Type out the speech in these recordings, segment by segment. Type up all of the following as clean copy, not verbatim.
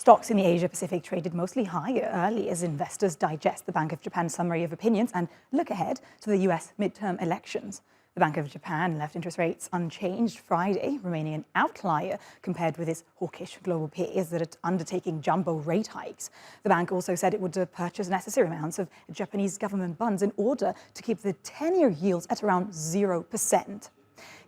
Stocks in the Asia-Pacific traded mostly higher early as investors digest the Bank of Japan's summary of opinions and look ahead to the US midterm elections. The Bank of Japan left interest rates unchanged Friday, remaining an outlier compared with its hawkish global peers that are undertaking jumbo rate hikes. The bank also said it would purchase necessary amounts of Japanese government bonds in order to keep the 10-year yields at around 0%.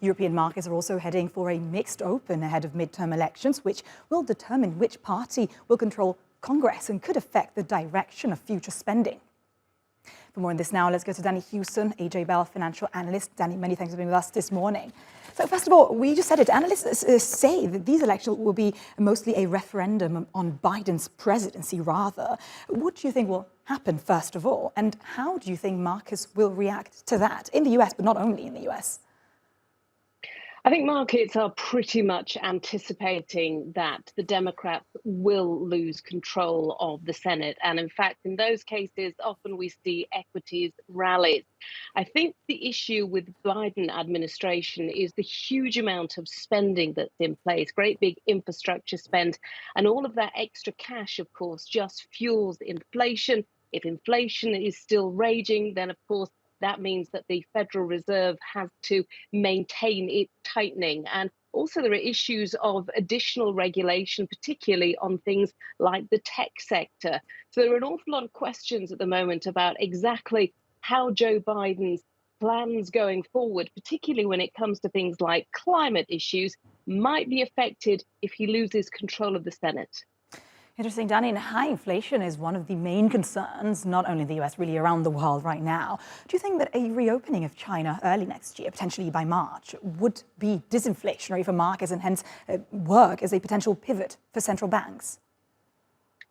European markets are also heading for a mixed open ahead of midterm elections, which will determine which party will control Congress and could affect the direction of future spending. For more on this now, let's go to Danni Hewson, AJ Bell financial analyst. Danni, many thanks for being with us this morning. So first of all, we just said it, analysts say that these elections will be mostly a referendum on Biden's presidency rather. What do you think will happen first of all? And how do you think markets will react to that in the US, but not only in the US? I think markets are pretty much anticipating that the Democrats will lose control of the Senate. And in fact, in those cases, often we see equities rallies. I think the issue with the Biden administration is the huge amount of spending that's in place, great big infrastructure spend, and all of that extra cash, of course, just fuels inflation. If inflation is still raging, then of course, that means that the Federal Reserve has to maintain its tightening. And also there are issues of additional regulation, particularly on things like the tech sector. So there are an awful lot of questions at the moment about exactly how Joe Biden's plans going forward, particularly when it comes to things like climate issues, might be affected if he loses control of the Senate. Interesting, Danni. And high inflation is one of the main concerns, not only in the US, really around the world right now. Do you think that a reopening of China early next year, potentially by March, would be disinflationary for markets and hence work as a potential pivot for central banks?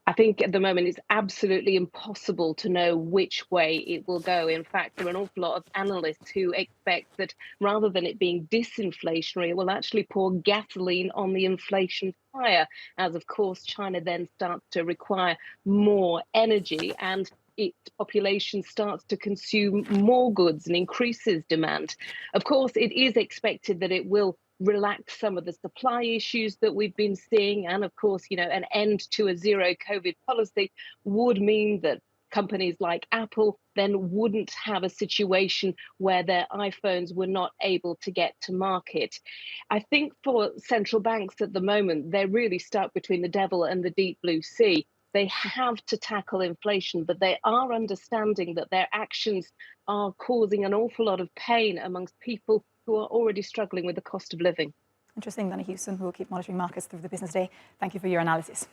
I think at the moment it's absolutely impossible to know which way it will go. In fact, there are an awful lot of analysts who expect that rather than it being disinflationary, it will actually pour gasoline on the inflation fire, as of course China then starts to require more energy and its population starts to consume more goods and increases demand. Of course, it is expected that it will relax some of the supply issues that we've been seeing. And of course, an end to a zero COVID policy would mean that companies like Apple then wouldn't have a situation where their iPhones were not able to get to market. I think for central banks at the moment, they're really stuck between the devil and the deep blue sea. They have to tackle inflation, but they are understanding that their actions are causing an awful lot of pain amongst people who are already struggling with the cost of living. Interesting, Danni Hewson, who will keep monitoring markets through the business day. Thank you for your analysis.